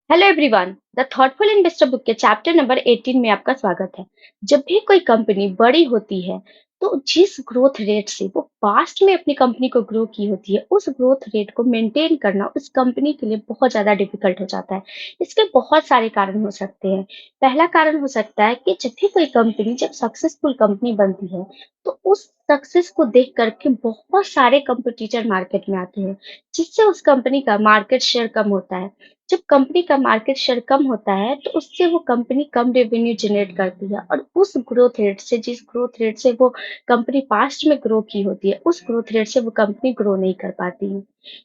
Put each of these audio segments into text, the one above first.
Hello everyone. The thoughtful investor book के chapter number 18 में आपका स्वागत है। जब भी कोई कंपनी बड़ी होती है तो जिस ग्रोथ रेट से वो पास्ट में अपनी कंपनी को ग्रो की होती है उस ग्रोथ रेट को मेंटेन करना उस कंपनी के लिए बहुत ज्यादा डिफिकल्ट हो जाता है। इसके बहुत सारे कारण हो सकते हैं। पहला कारण हो सकता है कि जब भी कोई कंपनी जब सक्सेसफुल कंपनी बनती है तो उस सक्सेस को देख करके बहुत सारे कंपटीटर मार्केट में आते हैं, जिससे उस कंपनी का मार्केट शेयर कम होता है। जब कंपनी का मार्केट शेयर कम होता है तो उससे वो कंपनी कम रेवेन्यू जनरेट करती है और उस ग्रोथ रेट से जिस ग्रोथ रेट से वो कंपनी पास्ट में ग्रो की होती है उस ग्रोथ रेट से वो कंपनी ग्रो नहीं कर पाती है।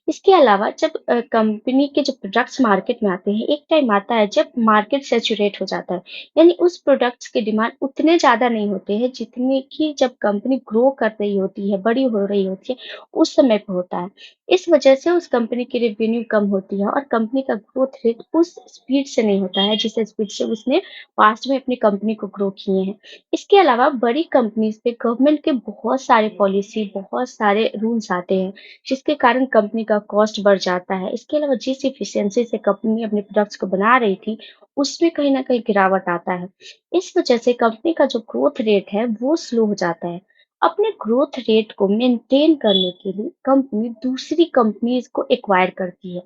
इसके अलावा जब कंपनी के जो प्रोडक्ट्स मार्केट में आते हैं एक टाइम आता है जब मार्केट सैचुरेट हो जाता है, यानी उस प्रोडक्ट्स के डिमांड उतने ज्यादा नहीं होते हैं जितने की जब कंपनी ग्रो कर रही होती है, बड़ी हो रही होती है, उस समय पे होता है। इस वजह से उस कंपनी की रेवेन्यू कम होती है और कंपनी का ग्रोथ रेट उस स्पीड से नहीं होता है जिस स्पीड से उसने पास्ट में अपनी कंपनी को ग्रो किए हैं। इसके अलावा बड़ी कंपनीज पे गवर्नमेंट के बहुत सारे पॉलिसी, बहुत सारे रूल्स आते हैं, जिसके कारण कंपनी का कॉस्ट बढ़ जाता है। इसके अलावा जिस एफिशिएंसी से कंपनी अपने प्रोडक्ट्स को बना रही थी, उसमें कहीं न कहीं गिरावट आता है। इस वजह से कंपनी का जो ग्रोथ रेट है, वो स्लो हो जाता है। अपने ग्रोथ रेट को मेंटेन करने के लिए कंपनी दूसरी कंपनीज को एक्वायर करती है।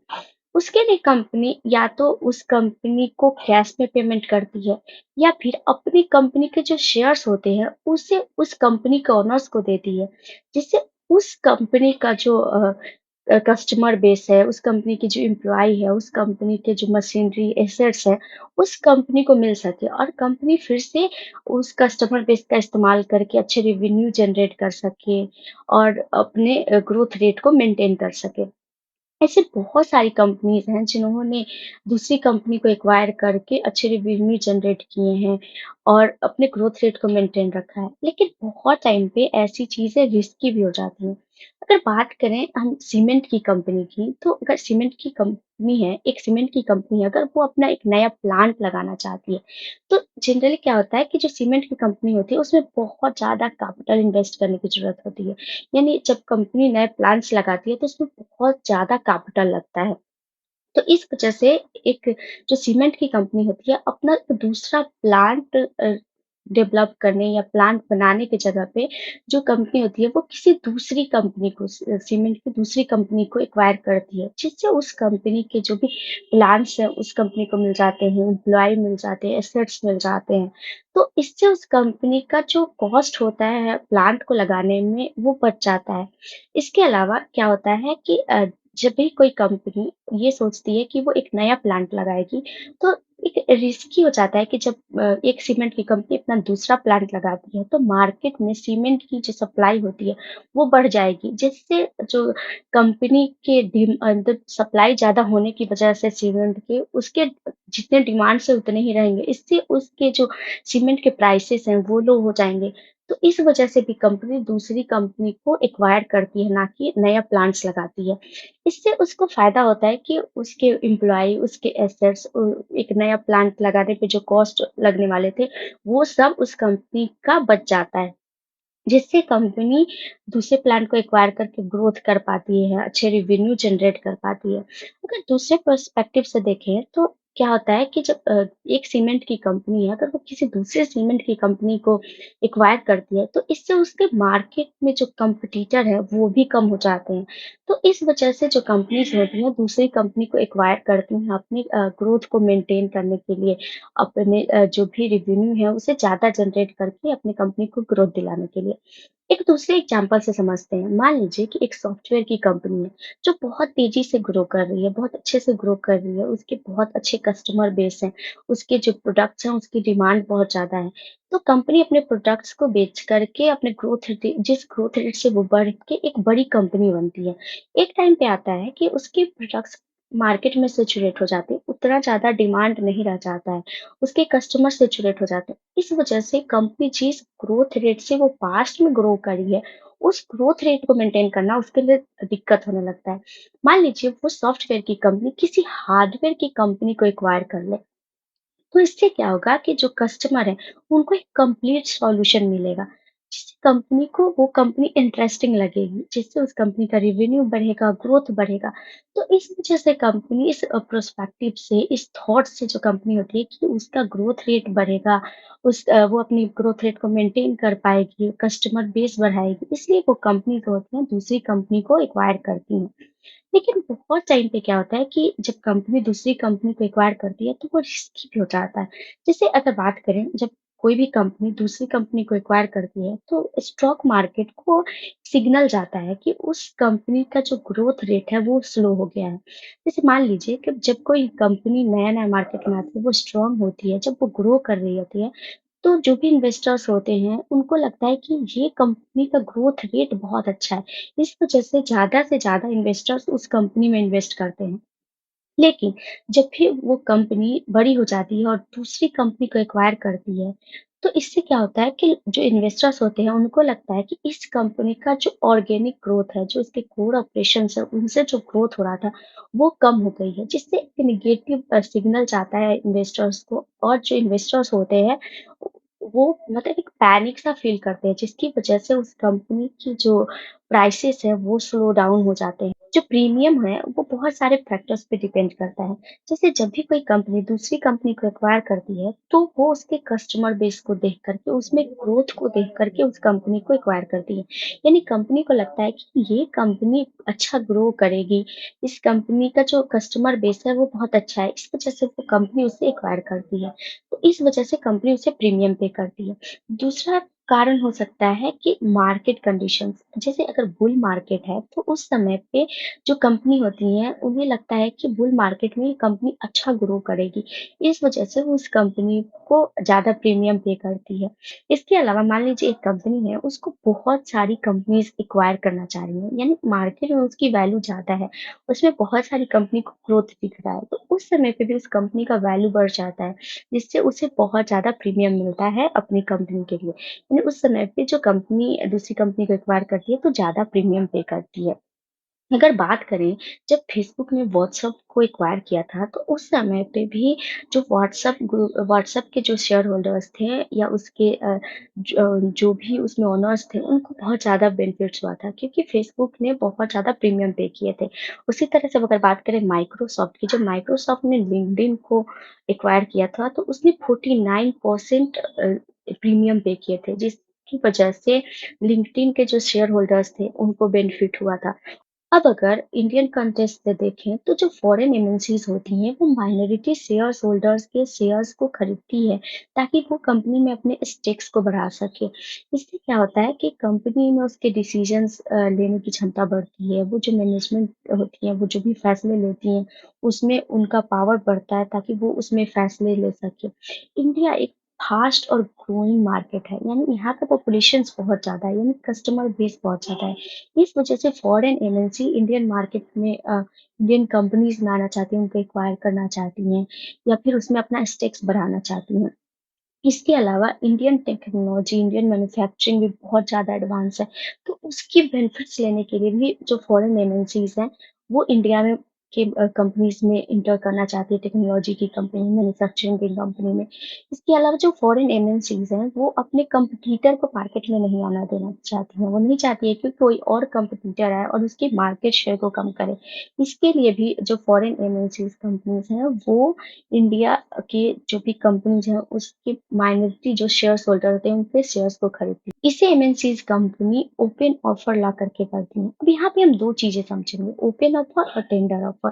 उसके लिए कंपनी या तो उस कंपनी को कैश में पेमेंट करती है या फिर अपनी कंपनी के जो शेयर्स होते हैं उसे उस कंपनी के ओनर्स को देती है, जिससे उस कंपनी का जो कस्टमर बेस है, उस कंपनी की जो एम्प्लॉयी है, उस कंपनी के जो मशीनरी एसेट्स है, उस कंपनी को मिल सके और कंपनी फिर से उस कस्टमर बेस का इस्तेमाल करके अच्छे रेवेन्यू जनरेट कर सके और अपने ग्रोथ रेट को मेंटेन कर सके। ऐसे बहुत सारी कंपनीज़ हैं जिन्होंने दूसरी कंपनी को एक्वायर करके अच्छे रेवेन्यू जनरेट किए हैं और अपने ग्रोथ रेट को मेंटेन रखा है। लेकिन बहुत टाइम पे ऐसी चीज़ें रिस्की भी हो जाती हैं। अगर बात करें हम सीमेंट की कंपनी की, तो अगर सीमेंट की कंपनी है, एक सीमेंट की कंपनी है, अगर वो अपना एक नया प्लांट लगाना चाहती है, तो जनरली क्या होता है कि जो सीमेंट की कंपनी होती है उसमें बहुत ज़्यादा कैपिटल इन्वेस्ट करने की ज़रूरत होती है। यानी जब कंपनी नए प्लांट्स लगाती है तो उसमें बहुत ज़्यादा कैपिटल लगता है। तो इस वजह से एक जो सीमेंट की कंपनी होती है अपना एक दूसरा प्लांट डेवलप करने या प्लांट बनाने की जगह पे जो कंपनी होती है वो किसी दूसरी कंपनी को सीमेंट की दूसरी कंपनी को एक्वायर करती है, जिससे उस कंपनी के जो भी प्लांट्स हैं उस कंपनी को मिल जाते हैं, एम्प्लॉय मिल जाते हैं, एसेट्स मिल जाते हैं। तो इससे उस कंपनी का जो कॉस्ट होता है प्लांट को लगाने में वो बच जाता है। इसके अलावा क्या होता है कि जब भी कोई कंपनी ये सोचती है कि वो एक नया प्लांट लगाएगी, तो एक रिस्की हो जाता है कि जब एक सीमेंट की कंपनी अपना दूसरा प्लांट लगाती है, तो मार्केट में सीमेंट की जो सप्लाई होती है, वो बढ़ जाएगी, जिससे जो कंपनी के मतलब सप्लाई ज़्यादा होने की वजह से सीमेंट के, उसके जितने डिमांड है उतने ही रहेंगे। इससे उसके जो सीमेंट के प्राइसेज़ हैं, वो लो हो जाएँगे। तो इस वजह से भी कंपनी दूसरी कंपनी को एक्वायर करती है, ना कि नया प्लांट्स लगाती है। इससे उसको फ़ायदा होता है कि उसके एम्प्लॉयी, उसके एसेट्स एक नया प्लांट लगाने पे जो कॉस्ट लगने वाले थे, वो सब उस कंपनी का बच जाता है। जिससे कंपनी दूसरे प्लांट को एक्वायर करके ग्रोथ कर पाती है, अच्छे रेवेन्यू जनरेट कर पाती है। अगर दूसरे पर्सपेक्टिव से देखें तो क्या होता है कि जब एक सीमेंट की कंपनी है, अगर वो किसी दूसरे सीमेंट की कंपनी को एक्वायर करती है, तो इससे उसके मार्केट में जो कॉम्पिटिटर है, वो भी कम हो जाते हैं। तो इस वजह से जो कंपनीज़ होती हैं, दूसरी कंपनी को एक्वायर करती हैं अपनी ग्रोथ को मेंटेन करने के लिए, अपने जो भी रेवेन्यू है, उसे ज़्यादा जनरेट करके अपनी कंपनी को ग्रोथ दिलाने के लिए। एक दूसरे एग्जाम्पल से समझते हैं। मान लीजिए कि एक सॉफ्टवेयर की कंपनी है, जो बहुत तेज़ी से ग्रो कर रही है, बहुत अच्छे से ग्रो कर रही है, उसके बहुत अच्छे कस्टमर बेस हैं, उसके जो प्रोडक्ट्स हैं, उसकी डिमांड बहुत ज़्यादा है। तो कंपनी अपने प्रोडक्ट्स को बेच करके अपने ग्रोथ रे जिस ग्रोथ रेट से वो बढ़ के एक बड़ी कंपनी बनती है। एक टाइम पे आता है कि उसके प्रोडक्ट्स मार्केट में सैचुरेट हो जाते हैं, उतना ज़्यादा डिमांड नहीं रह जाता है, उसके कस्टमर सैचुरेट हो जाते हैं। इस वजह से कंपनी जिस ग्रोथ रेट से वो पास्ट में ग्रो करी है, उस ग्रोथ रेट को मेंटेन करना उसके लिए दिक्कत होने लगता है। मान लीजिए वो सॉफ्टवेयर की कंपनी किसी हार्डवेयर की कंपनी को एक्वायर कर ले, तो इससे क्या होगा कि जो कस्टमर है, उनको एक कंप्लीट सॉल्यूशन मिलेगा। जिससे कंपनी को वो कंपनी इंटरेस्टिंग लगेगी, जिससे उस कंपनी का रेवेन्यू बढ़ेगा, ग्रोथ बढ़ेगा। तो इस वजह से कंपनी इस पर्सपेक्टिव से, इस थॉट से जो कंपनी होती है कि उसका ग्रोथ रेट बढ़ेगा, वो अपनी ग्रोथ रेट को मेंटेन कर पाएगी, कस्टमर बेस बढ़ाएगी, इसलिए वो कंपनी जो होती है दूसरी कंपनी को एक्वायर करती हैं। लेकिन बहुत टाइम पे क्या होता है कि जब कंपनी दूसरी कंपनी को एक्वायर करती है तो वो रिस्की भी हो जाता है। जैसे अगर बात करें जब कोई भी कंपनी दूसरी कंपनी को एक्वायर करती है तो स्टॉक मार्केट को सिग्नल जाता है कि उस कंपनी का जो ग्रोथ रेट है वो स्लो हो गया है। जैसे मान लीजिए कि जब कोई कंपनी नया-नया मार्केट में आती है, वो स्ट्रॉन्ग होती है, जब वो ग्रो कर रही होती है, तो जो भी इन्वेस्टर्स होते हैं, उनको लगता है कि ये कंपनी का ग्रोथ रेट बहुत अच्छा है। इस वजह से ज़्यादा इन्वेस्टर्स उस कंपनी में इन्वेस्ट करते हैं। लेकिन जब भी वो कंपनी बड़ी हो जाती है और दूसरी कंपनी को एक्वायर करती है, तो इससे क्या होता है कि जो इन्वेस्टर्स होते हैं, उनको लगता है कि इस कंपनी का जो ऑर्गेनिक ग्रोथ है, जो इसके कोर ऑपरेशंस है, उनसे जो ग्रोथ हो रहा था, वो कम हो गई है, जिससे एक नेगेटिव सिग्नल जाता है इन्वेस्टर्स को और जो इन्वेस्टर्स होते हैं, वो मतलब एक पैनिक सा फ़ील करते हैं, जिसकी वजह से उस कंपनी की जो प्राइसेज़ है, वो स्लो डाउन हो जाते हैं। जो प्रीमियम है, वो बहुत सारे फैक्टर्स पे डिपेंड करता है। जैसे जब भी कोई कंपनी दूसरी कंपनी को एक्वायर करती है, तो वो उसके कस्टमर बेस को देख कर के, उसमें ग्रोथ को देख कर के उस कंपनी को एक्वायर करती है। यानी कंपनी को लगता है कि ये कंपनी अच्छा ग्रो करेगी, इस कंपनी का जो कस्टमर बेस है, वो बहुत अच्छा है, इस वजह से वो कंपनी उसे एक्वायर करती है। तो इस वजह से कंपनी उसे प्रीमियम पे करती है। दूसरा कारण हो सकता है कि मार्केट कंडीशंस, जैसे अगर बुल मार्केट है, तो उस समय पे जो कंपनी होती हैं, उन्हें लगता है कि बुल मार्केट में ये कंपनी अच्छा ग्रो करेगी। इस वजह से वो उस कंपनी को ज़्यादा प्रीमियम पे करती है। इसके अलावा मान लीजिए एक कंपनी है, उसको बहुत सारी कंपनीज़ एक्वायर करना चाह रही हैं, यानी मार्केट में उसकी वैल्यू ज़्यादा है, उसमें बहुत सारी कंपनी को ग्रोथ दिख रहा है, तो उस समय पे भी उस कंपनी का वैल्यू बढ़ जाता है, जिससे उसे बहुत ज़्यादा प्रीमियम मिलता है अपनी कंपनी के लिए। यानी उस समय पे जो कंपनी दूसरी कंपनी को एक्वायर करती है, तो ज़्यादा प्रीमियम पे करती है। अगर बात करें जब फेसबुक ने व्हाट्सएप को एक्वायर किया था, तो उस समय पे भी जो व्हाट्सएप के जो शेयर होल्डर्स थे या उसके जो भी उसमें ओनर्स थे, उनको बहुत ज़्यादा बेनिफिट्स हुआ था क्योंकि फेसबुक ने बहुत ज़्यादा प्रीमियम पे किए थे। उसी तरह से अगर बात करें माइक्रोसॉफ्ट की, जब माइक्रोसॉफ्ट ने लिंक्डइन को एक्वायर किया था, तो उसने 49% प्रीमियम पे किए थे, जिसकी वजह से लिंक्डइन के जो शेयर होल्डर्स थे, उनको बेनिफिट हुआ था। अब अगर इंडियन कॉन्टेक्स्ट से देखें तो जो फॉरेन एमएनसीज होती हैं वो माइनॉरिटी शेयर्स होल्डर्स के शेयर्स को खरीदती है ताकि वो कंपनी में अपने स्टेक्स को बढ़ा सके। इससे क्या होता है कि कंपनी में उसके डिसीजंस लेने की क्षमता बढ़ती है। वो जो मैनेजमेंट होती है वो जो भी फैसले लेती हैं उसमें उनका पावर बढ़ता है ताकि वो उसमें फैसले ले सके। इंडिया एक फास्ट और ग्रोइंग मार्केट है, यानी यहाँ का पॉपुलेशंस बहुत ज़्यादा है, यानी कस्टमर बेस बहुत ज़्यादा है। इस वजह से फॉरेन एमएनसी इंडियन मार्केट में इंडियन कंपनीज़ में आना चाहती हैं, उनको एक्वायर करना चाहती हैं या फिर उसमें अपना स्टेक्स बढ़ाना चाहती हैं। इसके अलावा इंडियन टेक्नोलॉजी, इंडियन मैन्युफैक्चरिंग भी बहुत ज़्यादा एडवांस है, तो उसकी बेनिफिट्स लेने के लिए भी जो फॉरेन एमएनसीज़ हैं, वो इंडिया में कंपनीज़ में एंटर करना चाहती है, टेक्नोलॉजी की कंपनी, मैन्युफैक्चरिंग की कंपनी में। इसके अलावा जो फॉरेन एमएनसीज़ हैं, वो अपने कॉम्पिटिटर को मार्केट में नहीं आना देना चाहती हैं। वो नहीं चाहती है कि कोई और कॉम्पिटिटर आए और उसकी मार्केट शेयर को कम करे। इसके लिए भी जो फॉरेन एमएनसीज़ कंपनीज़ हैं, वो इंडिया के जो भी कंपनीज़ हैं, उसके माइनॉरिटी जो शेयर्स होल्डर होते हैं, उनके शेयर्स को खरीदती है। इसे एमएनसीज़ कंपनी ओपन ऑफर ला करके करती हैं। अब यहाँ पे हम 2 चीज़ें समझेंगे, ओपन ऑफर और टेंडर ऑफर।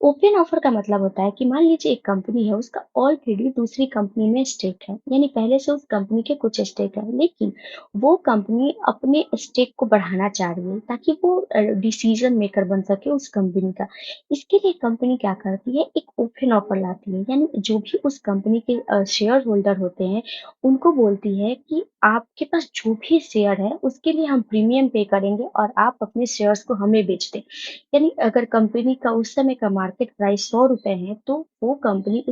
ओपन ऑफर का मतलब होता है कि मान लीजिए एक कंपनी है, उसका ऑलरेडी दूसरी कंपनी में स्टेक है, यानी पहले से उस कंपनी के कुछ स्टेक है, लेकिन वो कंपनी अपने स्टेक को बढ़ाना चाह रही है ताकि वो डिसीजन मेकर बन सके उस कंपनी का। इसके लिए कंपनी क्या करती है, एक ओपन ऑफर लाती है, यानी जो भी उस कंपनी के शेयर होल्डर होते हैं, उनको बोलती है कि आपके पास जो भी शेयर है, उसके लिए हम प्रीमियम पे करेंगे और आप अपने शेयर्स को हमें बेच दें। यानी अगर कंपनी का उस समय का मार्केट प्राइस ₹100 है, तो वो कंपनी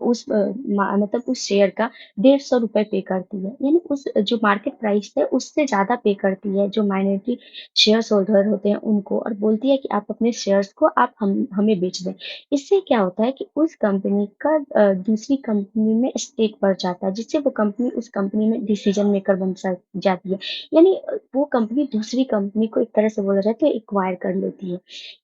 उस मतलब उस शेयर का ₹150 पे करती है। यानी उस जो मार्केट प्राइस है उससे ज़्यादा पे करती है जो माइनॉरिटी शेयर्स होल्डर होते हैं उनको, और बोलती है कि आप अपने शेयर्स को आप हम हमें बेच दें। इससे क्या होता है कि उस कंपनी का दूसरी कंपनी में स्टेक बढ़ जाता है, जिससे वो कंपनी उस कंपनी में डिसीजन मेकर बन जाती है। यानी वो कंपनी दूसरी कंपनी को एक तरह से बोला जाए तो एक्वायर कर लेती है।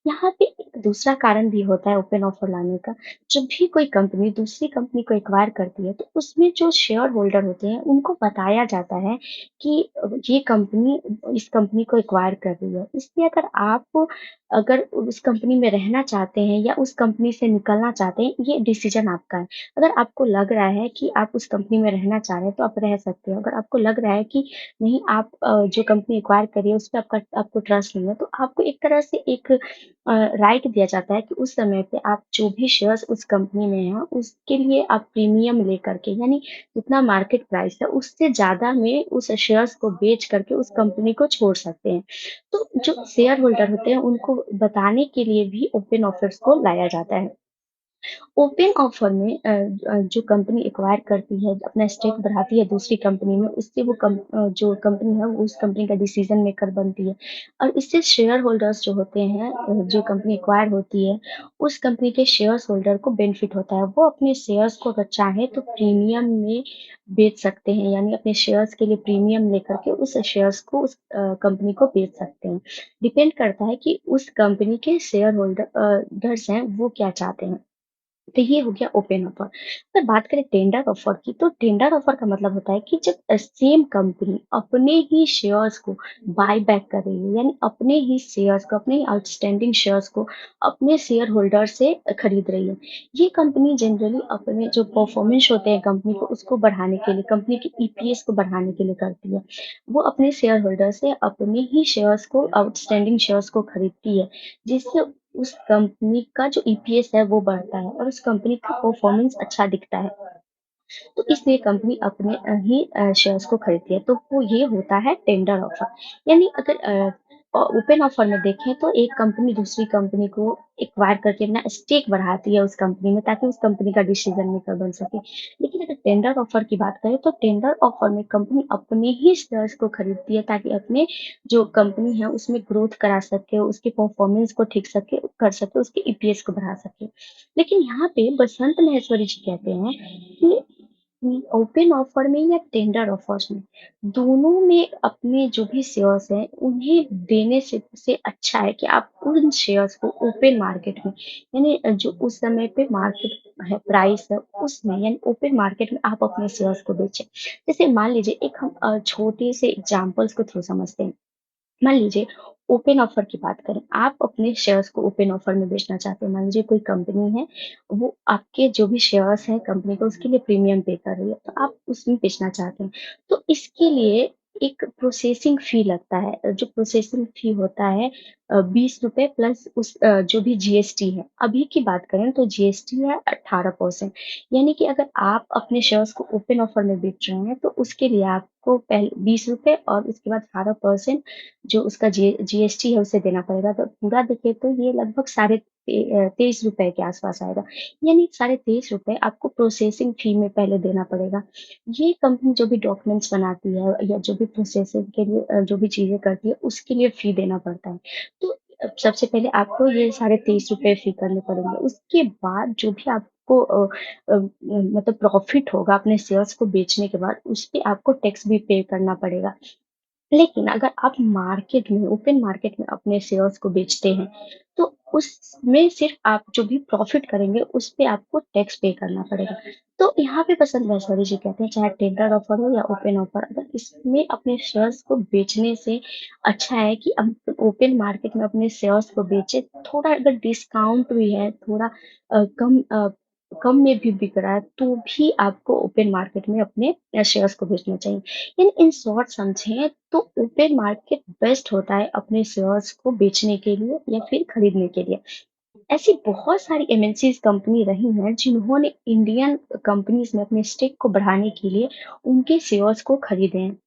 यहाँ पे एक दूसरा कारण भी होता है ओपन ऑफर लाने का। जब भी कोई कंपनी दूसरी कंपनी को एक्वायर करती है, तो उसमें जो शेयर होल्डर होते हैं, उनको बताया जाता है कि ये कंपनी इस कंपनी को एक्वायर कर रही है। इसलिए अगर उस कंपनी में रहना चाहते हैं या उस कंपनी से निकलना चाहते हैं, ये डिसीजन आपका है। अगर आपको लग रहा है कि आप उस कंपनी में रहना चाह रहे हैं, तो आप रह सकते हो। अगर आपको लग रहा है कि नहीं, आप जो कंपनी एक्वायर करी है, उसपे आपको ट्रस्ट नहीं है, तो आपको एक तरह से एक राइट दिया जाता है कि उस समय पे आप जो भी शेयर्स उस कंपनी में हैं, उसके लिए आप प्रीमियम लेकर के, यानी जितना मार्केट प्राइस है, उससे ज़्यादा में उस शेयर्स को बेच करके उस कंपनी को छोड़ सकते हैं। तो जो शेयर होल्डर होते हैं, उनको बताने के लिए भी ओपन ऑफर्स को लाया जाता है। ओपन ऑफर में जो कंपनी एक्वायर करती है, अपना स्टेक बढ़ाती है दूसरी कंपनी में, उससे जो कंपनी है, वो उस कंपनी का डिसीजन मेकर बनती है। और इससे शेयर होल्डर्स जो होते हैं, जो कंपनी एक्वायर होती है, उस कंपनी के शेयर्स होल्डर को बेनिफिट होता है। वो अपने शेयर्स को अगर चाहें तो प्रीमियम में बेच सकते हैं, यानी अपने शेयर्स के लिए प्रीमियम लेकर के उस शेयर्स को उस कंपनी को बेच सकते हैं। डिपेंड करता है कि उस कंपनी के शेयर होल्डर्स हैं, वो क्या चाहते हैं। तो ये हो गया ओपन ऑफर। अगर बात करें टेंडर ऑफर की, तो टेंडर ऑफर का मतलब होता है कि जब सेम कंपनी अपने ही शेयर्स को बाय बैक कर रही है, यानी अपने ही शेयर्स को, अपने ही आउटस्टैंडिंग शेयर्स को अपने शेयर होल्डर से खरीद रही है। ये कंपनी जनरली अपने जो परफॉर्मेंस होते हैं कंपनी को, उसको बढ़ाने के लिए, कंपनी के ईपीएस को बढ़ाने के लिए करती है। वो अपने शेयर होल्डर से अपने ही शेयर्स को, आउटस्टैंडिंग शेयर्स को खरीदती है, जिससे उस कंपनी का जो ईपीएस है वो बढ़ता है और उस कंपनी का परफॉर्मेंस अच्छा दिखता है। तो इसलिए कंपनी अपने ही शेयर्स को खरीदती है। तो वो ये होता है टेंडर ऑफर। यानी अगर ओपन ऑफर में देखें तो एक कंपनी दूसरी कंपनी को एक्वायर करके अपना स्टेक बढ़ाती है उस कंपनी में, ताकि उस कंपनी का डिसीजन मेकर बन सके। लेकिन अगर टेंडर ऑफर की बात करें तो टेंडर ऑफर में कंपनी अपने ही शेयर्स को खरीदती है, ताकि अपने जो कंपनी है उसमें ग्रोथ करा सके, उसके परफॉर्मेंस को ठीक कर सके, उसके ईपीएस को बढ़ा सके। लेकिन यहाँ पे बसंत महेश्वरी जी कहते हैं कि ओपन ऑफर में या टेंडर ऑफर्स में, दोनों में अपने जो भी शेयर्स हैं, उन्हें देने से अच्छा है कि आप उन शेयर्स को ओपन मार्केट में, यानी जो उस समय पे मार्केट है, प्राइस है, उसमें, यानी ओपन मार्केट में आप अपने शेयर्स को बेचें। जैसे मान लीजिए, एक हम छोटे से एग्जांपल्स को थ्रू समझते हैं। मान लीजिए, ओपन ऑफर की बात करें, आप अपने शेयर्स को ओपन ऑफर में बेचना चाहते हैं। मान लीजिए कोई कंपनी है, वो आपके जो भी शेयर्स हैं कंपनी को, उसके लिए प्रीमियम पे कर रही है, तो आप उसमें बेचना चाहते हैं। तो इसके लिए एक प्रोसेसिंग फी लगता है, जो प्रोसेसिंग फी होता है ₹20 प्लस जो भी जीएसटी है। अभी की बात करें तो जीएसटी है 18%। यानी कि अगर आप अपने शेयर्स को ओपन ऑफर में बेच रहे हैं, तो उसके लिए आपको पहले ₹20 और उसके बाद 18% जो उसका जीएसटी है उसे देना पड़ेगा। तो पूरा देखें तो ये लगभग ₹23 के आस-पास आएगा। यानी ₹23.5 आपको प्रोसेसिंग फी में पहले देना पड़ेगा। ये कंपनी जो भी डॉक्यूमेंट्स बनाती है या जो भी प्रोसेसिंग के लिए जो भी चीज़ें करती है, उसके लिए फी देना पड़ता है। तो सबसे पहले आपको ये ₹23.5 फी करने पड़ेंगे। उसके बाद जो भी आपको मतलब प्रॉफिट होगा अपने शेयर्स को बेचने के बाद, उसपे आपको टैक्स भी पे करना पड़ेगा। लेकिन अगर आप मार्केट में, ओपन मार्केट में अपने शेयर्स को बेचते हैं, तो उसमें सिर्फ़ आप जो भी प्रॉफ़िट करेंगे, उस पे आपको टैक्स पे करना पड़ेगा। तो यहाँ पे बसंत वैशाली जी कहते हैं, चाहे टेंडर ऑफ़र हो या ओपन ऑफ़र, अगर इसमें अपने शेयर्स को बेचने से अच्छा है कि हम ओपन मार्केट में अपने शेयर्स को बेचें। थोड़ा अगर डिस्काउंट भी है, थोड़ा कम में भी बिक रहा है, तो भी आपको ओपन मार्केट में अपने शेयर्स को बेचना चाहिए। इन शॉर्ट समझें तो ओपन मार्केट बेस्ट होता है अपने शेयर्स को बेचने के लिए या फिर खरीदने के लिए। ऐसी बहुत सारी एमएनसीज़ कंपनी रही हैं जिन्होंने इंडियन कंपनीज़ में अपने स्टेक को बढ़ाने के लिए उनके शेयर्स को खरीदे हैं।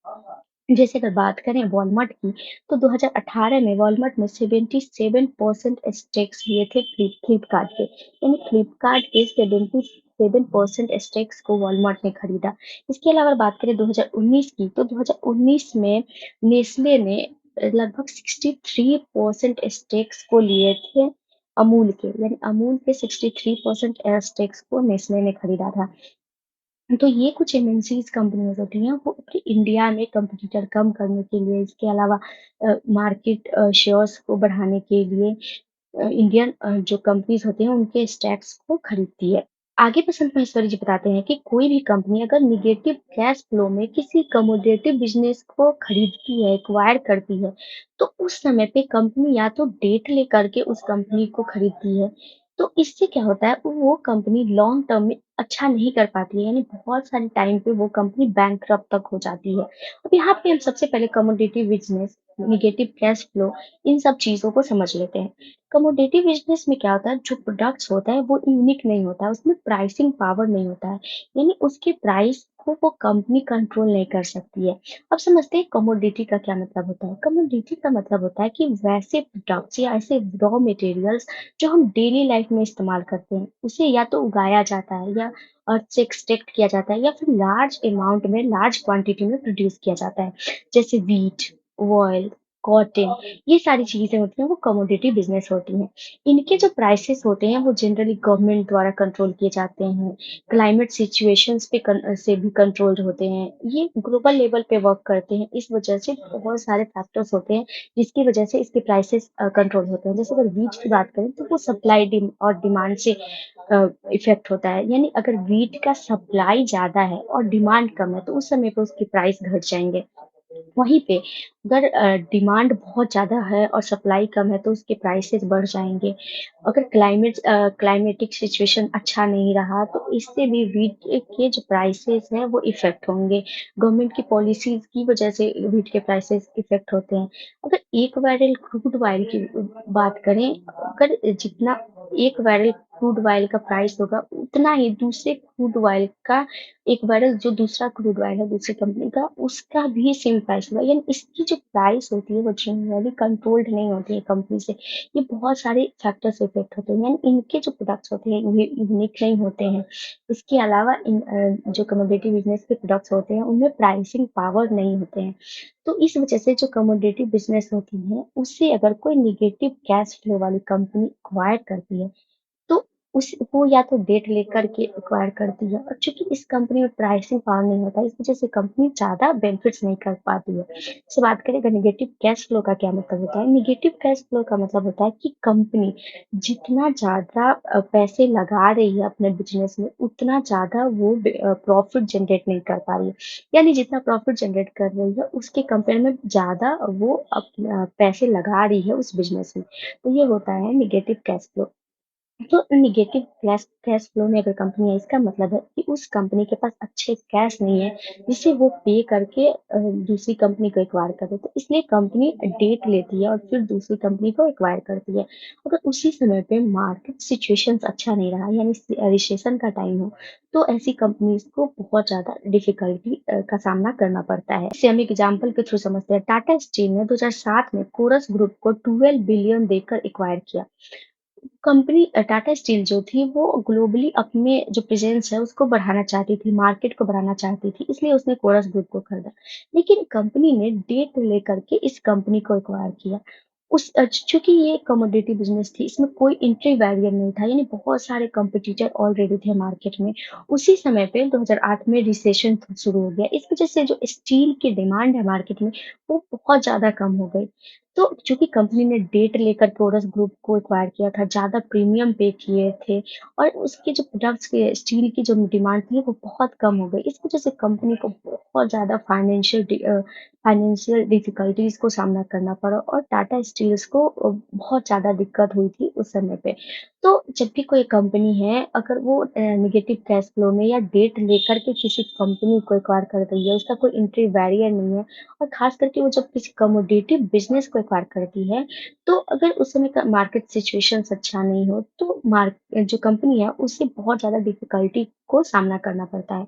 जैसे अगर बात करें वॉलमार्ट की, तो 2018 में वॉलमार्ट में 77% स्टेक्स लिए थे फ्लिपकार्ट के। यानी फ्लिपकार्ट के 77% स्टेक्स को वॉलमार्ट ने खरीदा। इसके अलावा अगर बात करें 2019 की, तो 2019 में नेस्ले ने लगभग 63% स्टेक्स को लिए थे अमूल के। यानी अमूल के 63% स्टेक्स को नेस्ले ने खरीदा था। तो ये कुछ एमएनसीज़ कंपनीज़ होती हैं, वो अपनी इंडिया में कॉम्पिटिटर कम करने के लिए, इसके अलावा मार्केट शेयर्स को बढ़ाने के लिए इंडियन जो कंपनीज़ होती हैं, उनके स्टॉक्स को खरीदती है। आगे बसंत महेश्वरी जी बताते हैं कि कोई भी कंपनी अगर नेगेटिव कैश फ्लो में किसी कमोडिटी बिज़नेस को खरीदती है, एक्वायर करती है, तो उस समय पे कंपनी या तो डेट लेकर के उस कंपनी को खरीदती है। तो इससे क्या होता है, वो कंपनी लॉन्ग टर्म में अच्छा नहीं कर पाती है, यानी बहुत सारे टाइम पे वो कंपनी बैंकरप्ट तक हो जाती है। अब यहाँ पे हम सबसे पहले commodity business, negative cash flow, इन सब चीज़ों को समझ लेते हैं। कमोडिटी बिज़नेस में क्या होता है, जो प्रोडक्ट्स होता है वो यूनिक नहीं होता है, उसमें प्राइसिंग पावर नहीं होता है, यानी उसके प्राइस को वो कंपनी कंट्रोल नहीं कर सकती है। अब समझते हैं कमोडिटी का क्या मतलब होता है। कमोडिटी का मतलब होता है कि वैसे प्रोडक्ट्स या ऐसे रॉ मटेरियल्स जो हम डेली लाइफ में इस्तेमाल करते हैं, उसे या तो उगाया जाता है या अर्थ से एक्सट्रैक्ट किया जाता है या फिर लार्ज अमाउंट में, लार्ज क्वांटिटी में प्रोड्यूस किया जाता है। जैसे व्हीट, ऑयल, कॉटन, ये सारी चीज़ें होती हैं, वो कमोडिटी बिज़नेस होती हैं। इनके जो प्राइसेस होते हैं, वो जनरली गवर्नमेंट द्वारा कंट्रोल किए जाते हैं। क्लाइमेट सिचुएशंस पे से भी कंट्रोल्ड होते हैं। ये ग्लोबल लेवल पे वर्क करते हैं। इस वजह से बहुत सारे फैक्टर्स होते हैं, जिसकी वजह से इसके प्राइसेस कंट्रोल होते हैं। जैसे अगर व्हीट की बात करें, तो वो सप्लाई और डिमांड से इफ़ेक्ट होता है। यानी अगर व्हीट का सप्लाई ज़्यादा है और डिमांड कम है, तो उस समय पे उसके प्राइस घट जाएँगे। वहीं पे अगर डिमांड बहुत ज़्यादा है और सप्लाई कम है, तो उसके प्राइसेस बढ़ जाएँगे। अगर क्लाइमेटिक सिचुएशन अच्छा नहीं रहा, तो इससे भी व्हीट के जो प्राइसेस हैं, वो इफ़ेक्ट होंगे। गवर्नमेंट की पॉलिसीज़ की वजह से व्हीट के प्राइसेस इफ़ेक्ट होते हैं। अगर एक बैरल क्रूड ऑयल की बात करें, अगर जितना एक बैरल क्रूड ऑयल का प्राइस होगा, उतना ही दूसरे क्रूड ऑयल का एक बैरल, जो दूसरा क्रूड ऑयल है दूसरी कंपनी का, उसका भी सेम प्राइस होगा। यानी इसकी जो प्राइस होती है, वो जनरली कंट्रोल्ड नहीं होती है कंपनी से। ये बहुत सारे फैक्टर्स इफेक्ट होते हैं, यानी इनके जो प्रोडक्ट्स होते हैं ये यूनिक नहीं होते हैं। इसके अलावा जो कमोडिटी बिजनेस के प्रोडक्ट्स होते हैं, उनमें प्राइसिंग पावर नहीं होते हैं। तो इस वजह से जो कमोडिटी बिजनेस होती है, उससे अगर कोई निगेटिव कैश फ्लो वाली कंपनी एक्वायर करती है, तो उस वो या तो डेट लेकर के एक्वायर करती है, और चूँकि इस कंपनी में प्राइसिंग पावर नहीं होता है, इस वज़ह से कंपनी ज़्यादा बेनिफिट्स नहीं कर पाती है। जैसे बात करें अगर नेगेटिव कैश फ्लो का क्या मतलब होता है? नेगेटिव कैश फ्लो का मतलब होता है कि कंपनी जितना ज़्यादा पैसे लगा रही है अपने बिज़नेस में, उतना ज़्यादा वो प्रॉफ़िट जनरेट नहीं कर पा रही है। यानी जितना प्रॉफ़िट जनरेट कर रही है, उसके कंपेयर में ज़्यादा वो पैसे लगा रही है उस बिज़नेस में। तो ये होता है नेगेटिव कैश फ्लो। तो नेगेटिव कैश कैश फ्लो में अगर कंपनी है, इसका मतलब है कि उस कंपनी के पास अच्छे कैश नहीं है, जिसे वो पे करके दूसरी कंपनी को एक्वायर कर दे। तो इसलिए कंपनी डेट लेती है और फिर दूसरी कंपनी को एक्वायर करती है। अगर उसी समय पे मार्केट सिचुएशंस अच्छा नहीं रहा, यानी रिसेशन का टाइम हो, तो ऐसी कंपनीज को बहुत ज़्यादा डिफिकल्टी का सामना करना पड़ता है। इसे हम एग्जाम्पल के थ्रू समझते हैं। टाटा स्टील ने 2007 में कोरस ग्रुप को 12 बिलियन देकर एक्वायर किया। कंपनी टाटा स्टील जो थी, वो ग्लोबली अपने जो प्रेज़ेंस है उसको बढ़ाना चाहती थी, मार्केट को बढ़ाना चाहती थी, इसलिए उसने कोरस ग्रुप को खरीदा। लेकिन कंपनी ने डेट लेकर के इस कंपनी को एक्वायर किया। चूँकि ये कमोडिटी बिज़नेस थी, इसमें कोई एंट्री बैरियर नहीं था, यानी बहुत सारे कॉम्पिटिटर ऑलरेडी थे मार्केट में। उसी समय पे 2008 में रिसेशन शुरू हो गया। इस वज़ह से जो स्टील की डिमांड है मार्केट में, वो बहुत ज़्यादा कम हो गई। तो चूँकि कंपनी ने डेट लेकर कोरस ग्रुप को एक्वायर किया था, ज़्यादा प्रीमियम पे किए थे, और उसके जो प्रोडक्ट्स के स्टील की जो डिमांड थी, वो बहुत कम हो गई। इस वजह से कंपनी को बहुत ज़्यादा फाइनेंशियल डिफिकल्टीज़ को सामना करना पड़ा, और टाटा स्टील्स को बहुत ज़्यादा दिक्कत हुई थी उस समय पे। तो जब भी कोई कंपनी है, अगर वो नेगेटिव कैश फ्लो में या डेट लेकर के किसी कंपनी को एक्वायर कर रही है, उसका कोई एंट्री बैरियर नहीं है, और ख़ास करके वो जब किसी कमोडिटी बिज़नेस को एक्वायर करती है, तो अगर उस समय का मार्केट सिचुएशंस अच्छा नहीं हो, तो जो कंपनी है, उसे बहुत ज़्यादा डिफ़िकल्टी को सामना करना पड़ता है।